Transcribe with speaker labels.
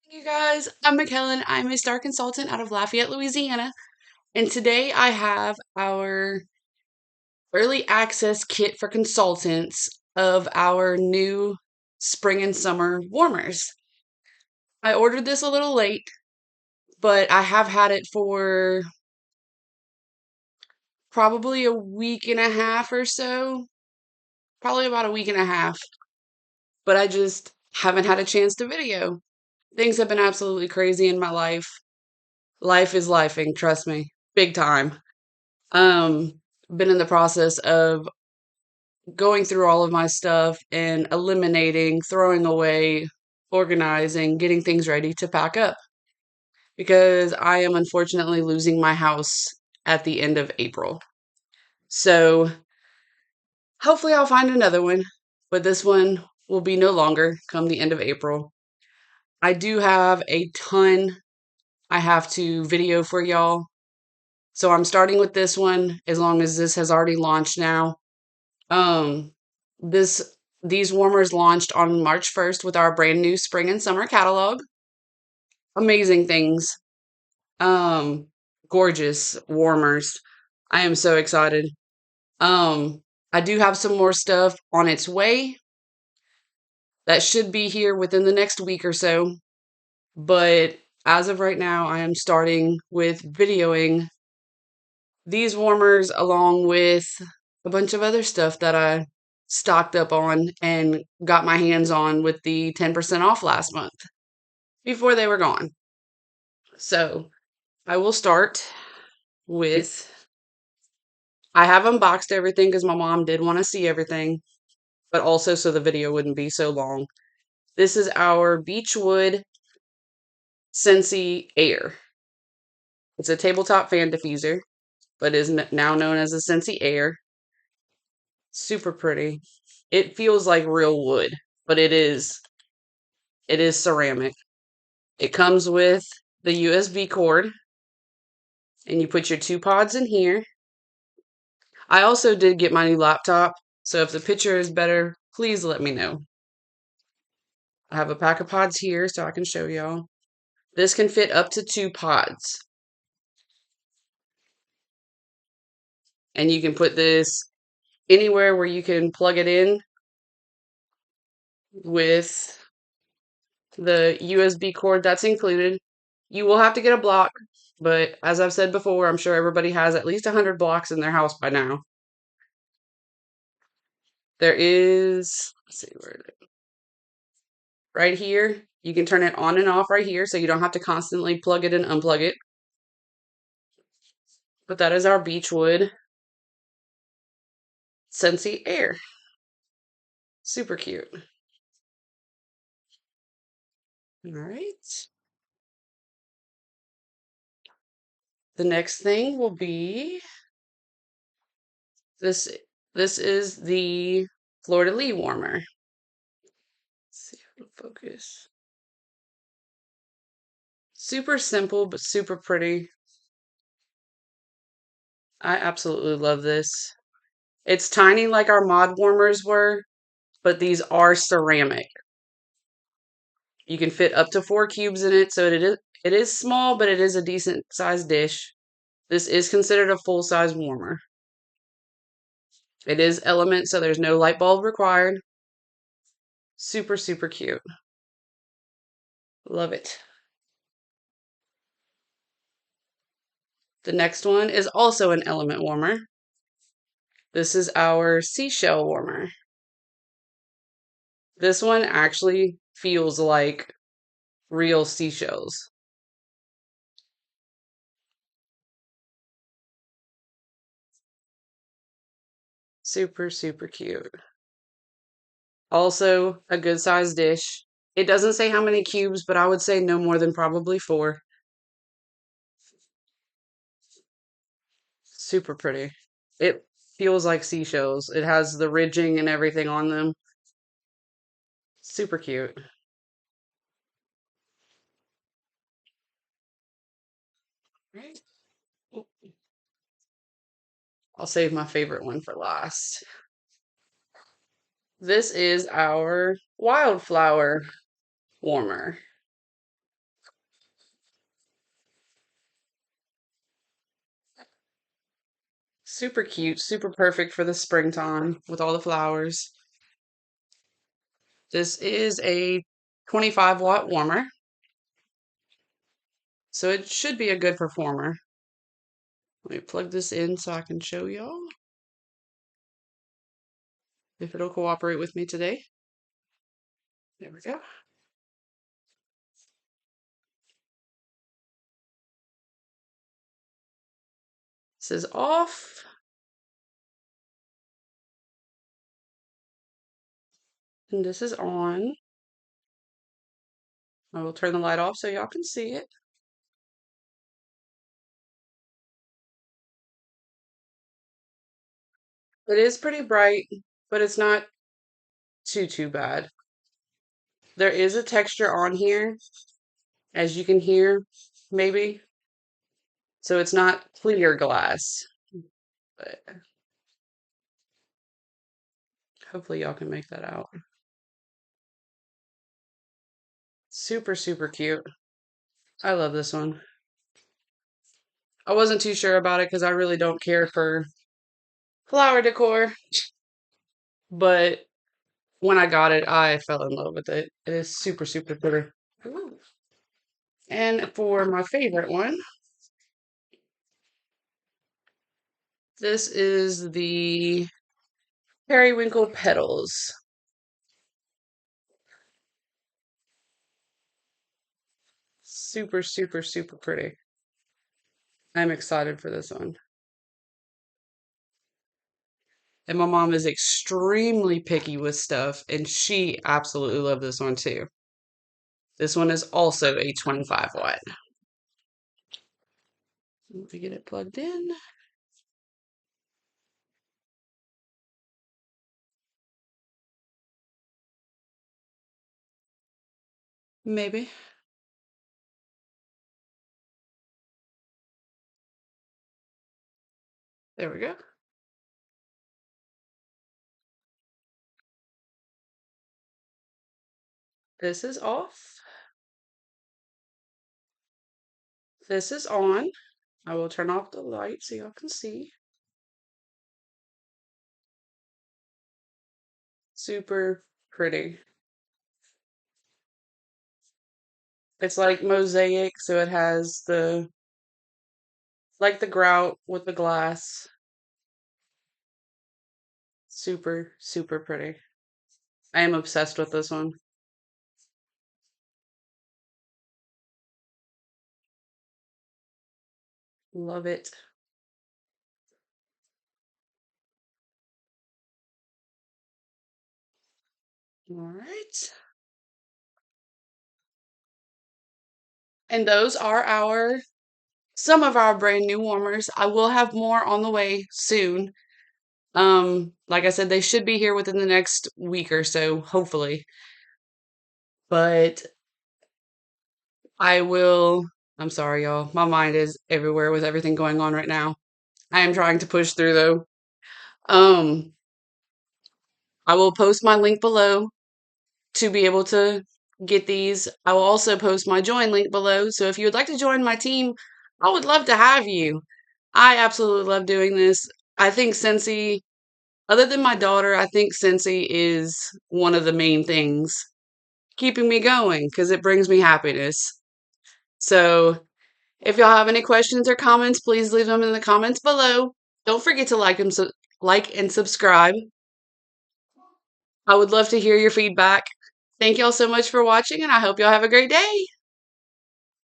Speaker 1: Hey you guys, I'm McKellen. I'm a star consultant out of Lafayette, Louisiana, and today I have our early access kit for consultants of our new spring and summer warmers. I ordered this a little late, but I have had it for probably a week and a half or so, probably about a week and a half, but I just haven't had a chance to video. Things have been absolutely crazy in my life. Life is lifing, trust me, big time. Um, been in the process of going through all of my stuff and eliminating, throwing away, organizing, getting things ready to pack up because I am unfortunately losing my house at the end of April. So hopefully I'll find another one, but this one will be no longer come the end of April. I do have a ton I have to video for y'all. So I'm starting with this one as long as this has already launched now. Um, this these warmers launched on March 1st with our brand new spring and summer catalog. Amazing things. Um, Gorgeous warmers. I am so excited. Um, I do have some more stuff on its way that should be here within the next week or so. But as of right now, I am starting with videoing these warmers along with a bunch of other stuff that I stocked up on and got my hands on with the 10% off last month before they were gone. So I will start with I have unboxed everything because my mom did want to see everything, but also so the video wouldn't be so long. This is our Beechwood Scentsy Air. It's a tabletop fan diffuser, but is now known as a Scentsy Air. Super pretty. It feels like real wood, but it is ceramic. It comes with the USB cord, and you put your two pods in here. I also did get my new laptop, so if the picture is better, please let me know. I have a pack of pods here so I can show y'all. This can fit up to two pods. And you can put this anywhere where you can plug it in with the USB cord that's included. You will have to get a block, but as I've said before, I'm sure everybody has at least 100 blocks in their house by now. There is, let's see where it is. Right here, you can turn it on and off right here so you don't have to constantly plug it and unplug it. But that is our Beechwood Scentsy Air. Super cute. All right. The next thing will be this. This is the Fleur de Lis Warmer. Let's see if it'll focus. Super simple, but super pretty. I absolutely love this. It's tiny like our mod warmers were, but these are ceramic. You can fit up to 4 cubes in it, so it is small, but it is a decent sized dish. This is considered a full size warmer. It is element, so there's no light bulb required. Super, super cute. Love it. The next one is also an element warmer. This is our Seashell Warmer. This one actually feels like real seashells. Super, super cute. Also, a good sized dish. It doesn't say how many cubes, but I would say no more than probably 4. Super pretty. It feels like seashells. It has the ridging and everything on them. Super cute. Right. I'll save my favorite one for last. This is our Wildflower Warmer. Super cute, super perfect for the springtime with all the flowers. This is a 25-watt warmer, so it should be a good performer. Let me plug this in so I can show y'all if it'll cooperate with me today. There we go. This is off. And this is on. I will turn the light off so y'all can see it. It is pretty bright, but it's not too bad. There is a texture on here, as you can hear, maybe. So it's not clear glass, but hopefully y'all can make that out. Super cute. I love this one. I wasn't too sure about it because I really don't care for flower decor, but when I got it, I fell in love with it. It is super pretty. Ooh. And for my favorite one, this is the Periwinkle Petals. Super pretty. I'm excited for this one. And my mom is extremely picky with stuff, and she absolutely loved this one too. This one is also a 25-watt. Let me get it plugged in. Maybe. There we go. This is off. This is on. I will turn off the light so y'all can see. Super pretty. It's like mosaic, so it has the like the grout with the glass. Super pretty. I am obsessed with this one. Love it. All right. And those are some of our brand new warmers. I will have more on the way soon. Like I said, they should be here within the next week or so, hopefully. But I will, I'm sorry, y'all. My mind is everywhere with everything going on right now. I am trying to push through though. Um, I will post my link below to be able to get these. I will also post my join link below. So if you would like to join my team, I would love to have you. I absolutely love doing this. I think Scentsy, other than my daughter, I think Scentsy is one of the main things keeping me going because it brings me happiness. So if y'all have any questions or comments, please leave them in the comments below. Don't forget to like and subscribe. I would love to hear your feedback. Thank y'all so much for watching, and I hope y'all have a great day.